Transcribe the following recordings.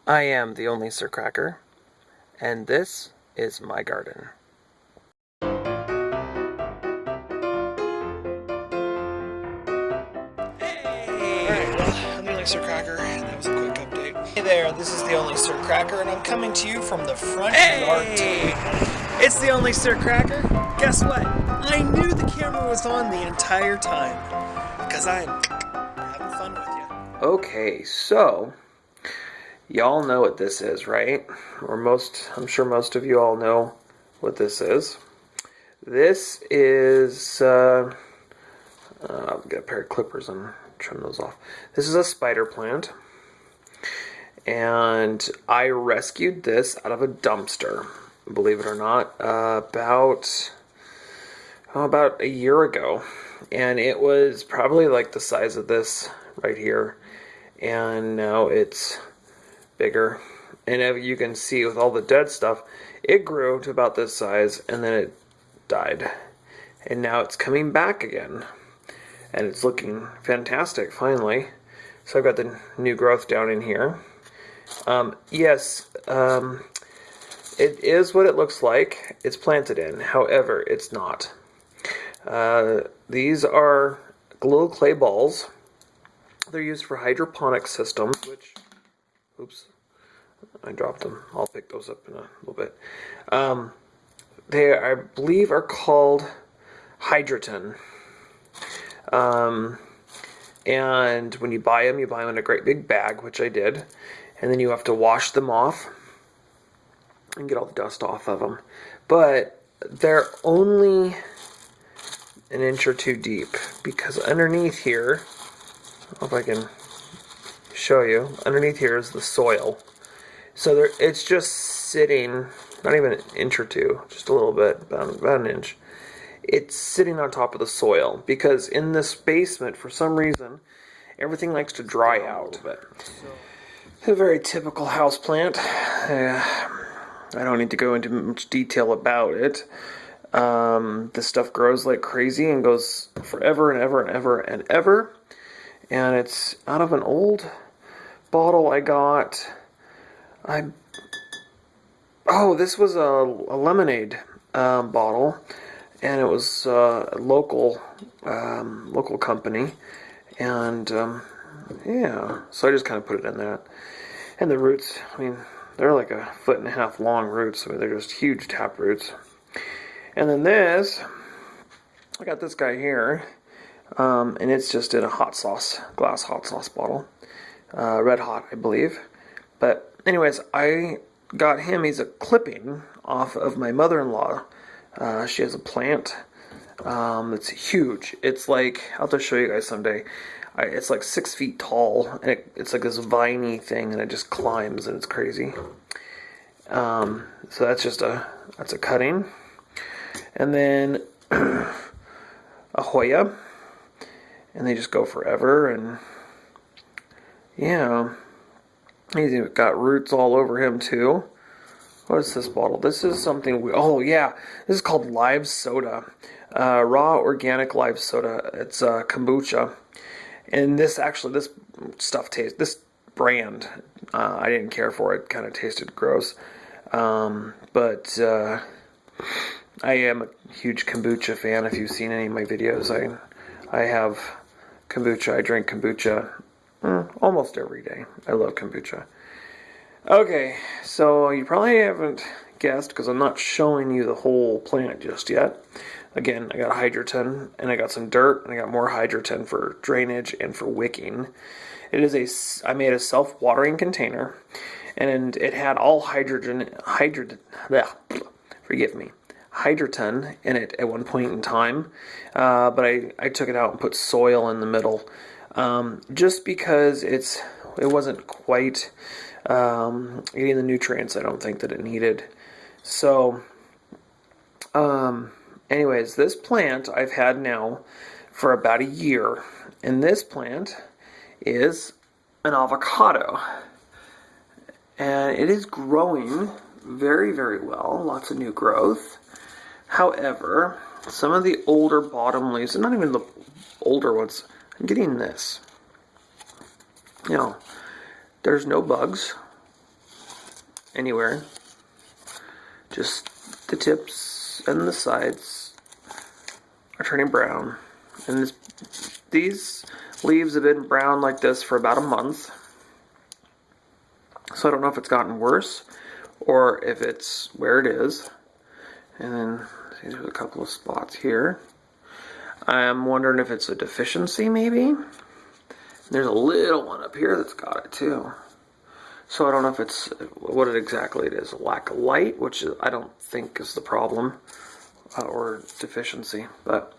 I am the only Sir Cracker, and this is my garden. Hey! Alright, well, I'm the only Sir Cracker, and that was a quick update. Hey there, this is the only Sir Cracker, and I'm coming to you from the front yard today. It's the only Sir Cracker. Guess what? I knew the camera was on the entire time, because I'm having fun with you. Okay, so y'all know what this is, right? I'm sure most of you all know what this is. This is, I'll get a pair of clippers and trim those off. This is a spider plant, and I rescued this out of a dumpster, believe it or not, about a year ago. And it was probably like the size of this right here, and now it's bigger. And as you can see with all the dead stuff, it grew to about this size and then it died. And now it's coming back again. And it's looking fantastic finally. So I've got the new growth down in here. Yes, it is what it looks like. It's planted in. However, it's not. These are little clay balls. They're used for hydroponic systems, which, oops, I dropped them. I'll pick those up in a little bit. They, I believe, are called Hydroton. And when you buy them in a great big bag, which I did. And then you have to wash them off and get all the dust off of them. But they're only an inch or two deep, because underneath here, I don't know if I can show you, underneath here is the soil. So it's just sitting, not even an inch or two, just a little bit, about an inch. It's sitting on top of the soil, because in this basement, for some reason, everything likes to dry out. But it's a very typical house plant. I don't need to go into much detail about it. This stuff grows like crazy and goes forever and ever and ever and ever. And it's out of an old bottle I got. This was a lemonade bottle, and it was a local company, and yeah, so I just kind of put it in that. And the roots, I mean, they're like 1.5 foot long roots. I mean, they're just huge tap roots. And then this, I got this guy here, and it's just in a glass hot sauce bottle, Red Hot, I believe. But anyways, I got him. He's a clipping off of my mother-in-law. She has a plant. It's huge. It's like, I'll just show you guys someday. It's like 6 feet tall, and it's like this viney thing, and it just climbs, and it's crazy. So that's a cutting. And then a Hoya, and they just go forever, and yeah, he's got roots all over him too. What is this bottle? This is something oh yeah, this is called Live Soda, raw organic live soda. It's kombucha, and this stuff tastes, this brand, I didn't care for it. Kind of tasted gross, but I am a huge kombucha fan. If you've seen any of my videos, I have kombucha. I drink kombucha almost every day. I love kombucha. Okay, so you probably haven't guessed, because I'm not showing you the whole plant just yet. Again, I got a Hydroton, and I got some dirt, and I got more Hydroton for drainage and for wicking. I made a self-watering container, and it had all Hydroton in it at one point in time, but I took it out and put soil in the middle, just because it wasn't quite getting the nutrients I don't think that it needed. So anyways, this plant I've had now for about a year, and this plant is an avocado, and it is growing very, very well. Lots of new growth. However, some of the older bottom leaves, and not even the older ones, I'm getting this. There's no bugs. anywhere. Just the tips and the sides are turning brown. And these leaves have been brown like this for about a month. So I don't know if it's gotten worse or if it's where it is. And then there's a couple of spots here. I'm wondering if it's a deficiency maybe. There's a little one up here that's got it too. So I don't know if it's what exactly it is. Lack of light, which I don't think is the problem, or deficiency. But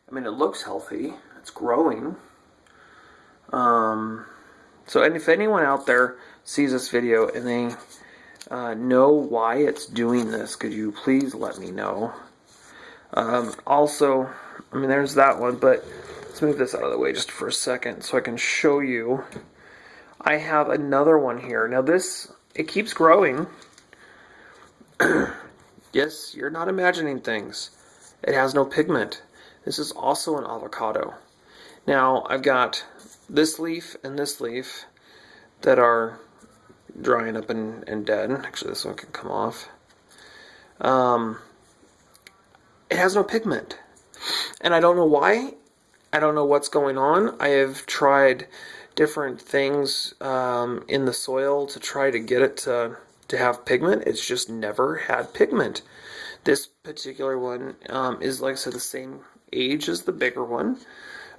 I mean, it looks healthy. It's growing. So, and if anyone out there sees this video and they know why it's doing this, could you please let me know? Also, I mean, there's that one, but let's move this out of the way just for a second so I can show you. I have another one here. Now this, it keeps growing. Yes, you're not imagining things. It has no pigment. This is also an avocado. Now, I've got this leaf and this leaf that are drying up and dead. Actually, this one can come off. It has no pigment. And I don't know why. I don't know what's going on. I have tried different things in the soil to try to get it to have pigment. It's just never had pigment. This particular one is, like I said, the same age as the bigger one.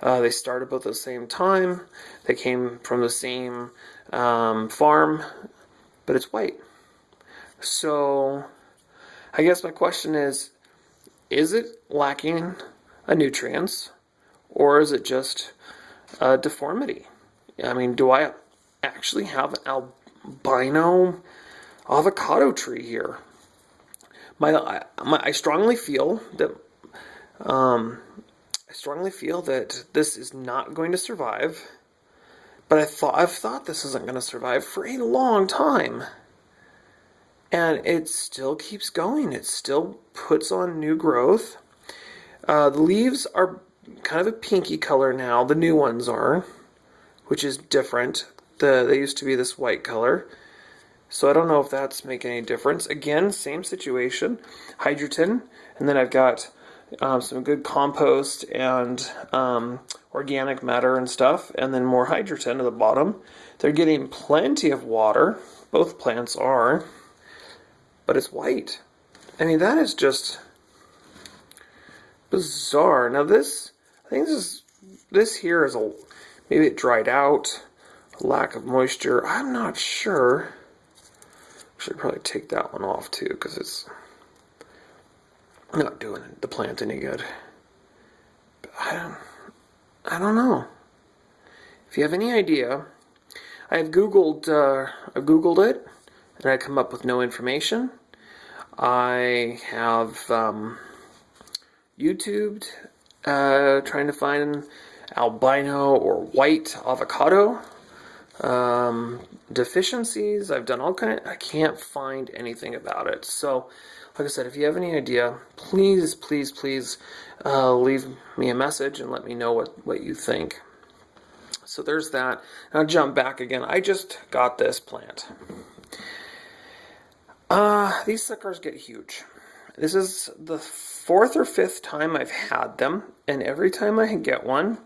They started about the same time. They came from the same farm, but it's white. So I guess my question is it lacking a nutrients, or is it just a deformity? I mean, do I actually have an albino avocado tree here? I strongly feel that this is not going to survive. But I've thought this isn't going to survive for a long time, and it still keeps going. It still puts on new growth. The leaves are kind of a pinky color now. The new ones are, which is different. They used to be this white color. So I don't know if that's making any difference. Again, same situation. Hydroton. And then I've got some good compost and organic matter and stuff. And then more hydroton at the bottom. They're getting plenty of water. Both plants are. But it's white. I mean, that is just bizarre. Now this, I think this here is maybe it dried out. Lack of moisture. I'm not sure. Should probably take that one off too, because it's not doing the plant any good. But I don't know. If you have any idea, I've Googled it, and I come up with no information. I have YouTubed trying to find albino or white avocado deficiencies. I've done all kind of, I can't find anything about it. So like I said, if you have any idea, please leave me a message and let me know what you think. So there's that. I'll jump back again. I just got this plant. These suckers get huge. This is the 4th or 5th time I've had them, and every time I get one,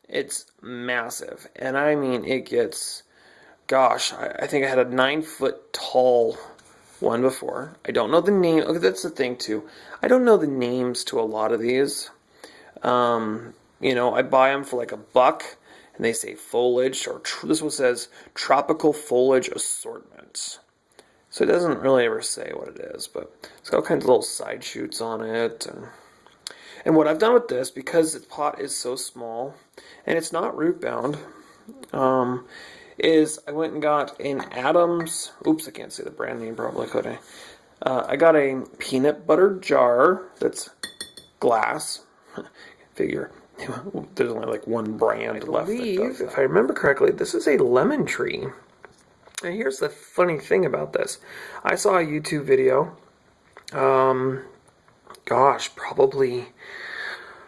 it's massive. And I mean, it gets, gosh, I think I had a 9-foot tall one before. I don't know the name. Okay, that's the thing too. I don't know the names to a lot of these. You know, I buy them for like $1, and they say foliage, or this one says tropical foliage assortment. So it doesn't really ever say what it is, but it's got all kinds of little side shoots on it. And what I've done with this, because the pot is so small, and it's not root bound, is I went and got an Adams, oops, I can't say the brand name probably, could I? I got a peanut butter jar that's glass. Figure, there's only like one brand left. If I remember correctly, this is a lemon tree. And here's the funny thing about this. I saw a YouTube video, gosh, probably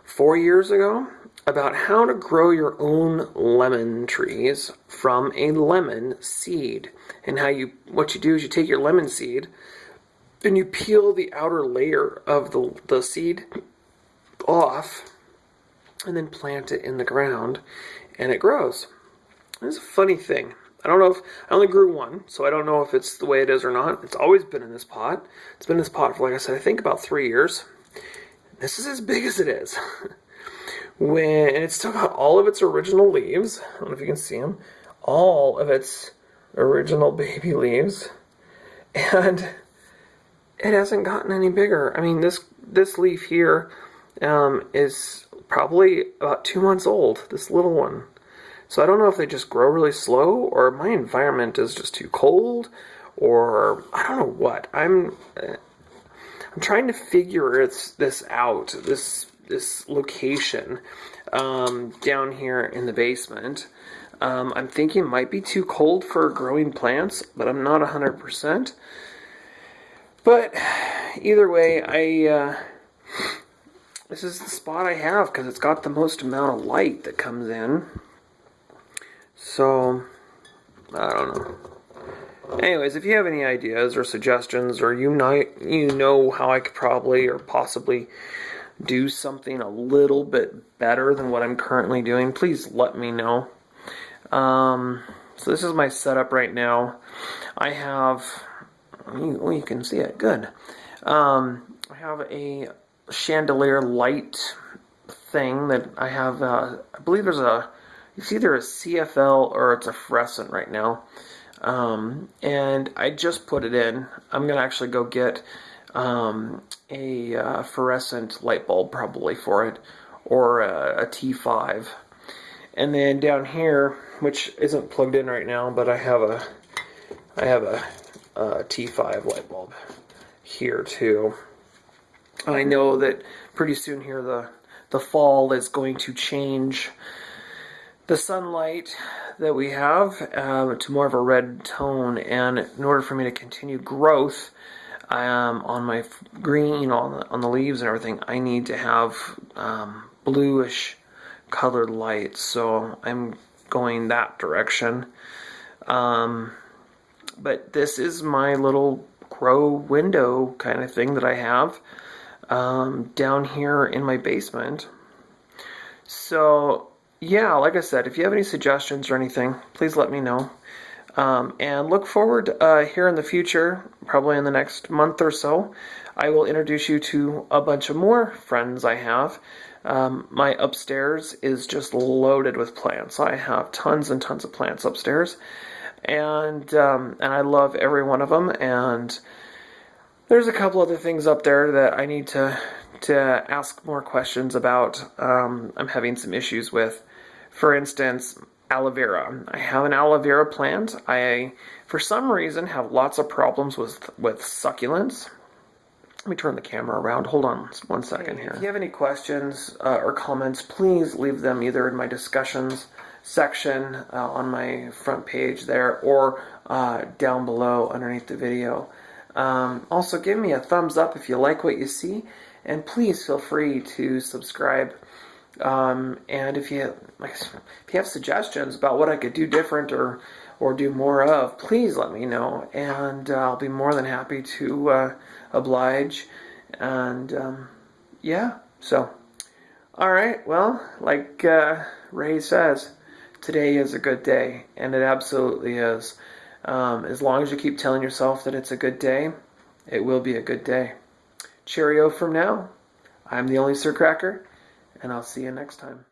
4 years ago, about how to grow your own lemon trees from a lemon seed. And what you do is you take your lemon seed and you peel the outer layer of the seed off and then plant it in the ground and it grows. It's a funny thing. I don't know if I only grew one, so I don't know if it's the way it is or not. It's always been in this pot. It's been in this pot for, like I said, I think about 3 years. This is as big as it is. And it's still got all of its original leaves. I don't know if you can see them. All of its original baby leaves. And it hasn't gotten any bigger. I mean, this leaf here is probably about 2 months old, this little one. So I don't know if they just grow really slow, or my environment is just too cold, or I don't know what. I'm trying to figure this out, this location down here in the basement. I'm thinking it might be too cold for growing plants, but I'm not 100%. But either way, this is the spot I have because it's got the most amount of light that comes in. So, I don't know. Anyways, if you have any ideas or suggestions, or you know how I could probably or possibly do something a little bit better than what I'm currently doing, please let me know. So this is my setup right now. I have, you can see it, good. I have a chandelier light thing that I have, I believe it's either a CFL or it's a fluorescent right now. And I just put it in. I'm going to actually go get a fluorescent light bulb probably for it, or a T5. And then down here, which isn't plugged in right now, but I have a T5 light bulb here too. I know that pretty soon here the fall is going to change the sunlight that we have to more of a red tone, and in order for me to continue growth on my green, on the leaves and everything, I need to have bluish colored lights. So I'm going that direction. But this is my little grow window kind of thing that I have down here in my basement. So yeah, like I said, if you have any suggestions or anything, please let me know. And look forward here in the future, probably in the next month or so, I will introduce you to a bunch of more friends I have. My upstairs is just loaded with plants. I have tons and tons of plants upstairs, and I love every one of them. And there's a couple other things up there that I need to ask more questions about. I'm having some issues with. For instance, aloe vera. I have an aloe vera plant. I, for some reason, have lots of problems with succulents. Let me turn the camera around. Hold on 1 second here. If you have any questions or comments, please leave them either in my discussions section on my front page there, or down below underneath the video. Also, give me a thumbs up if you like what you see, and please feel free to subscribe. And if you have suggestions about what I could do different or do more of, please let me know, and I'll be more than happy to oblige. And yeah, so all right, well, like Ray says, today is a good day, and it absolutely is. As long as you keep telling yourself that it's a good day, it will be a good day. Cheerio from now. I'm the only Sir Cracker, and I'll see you next time.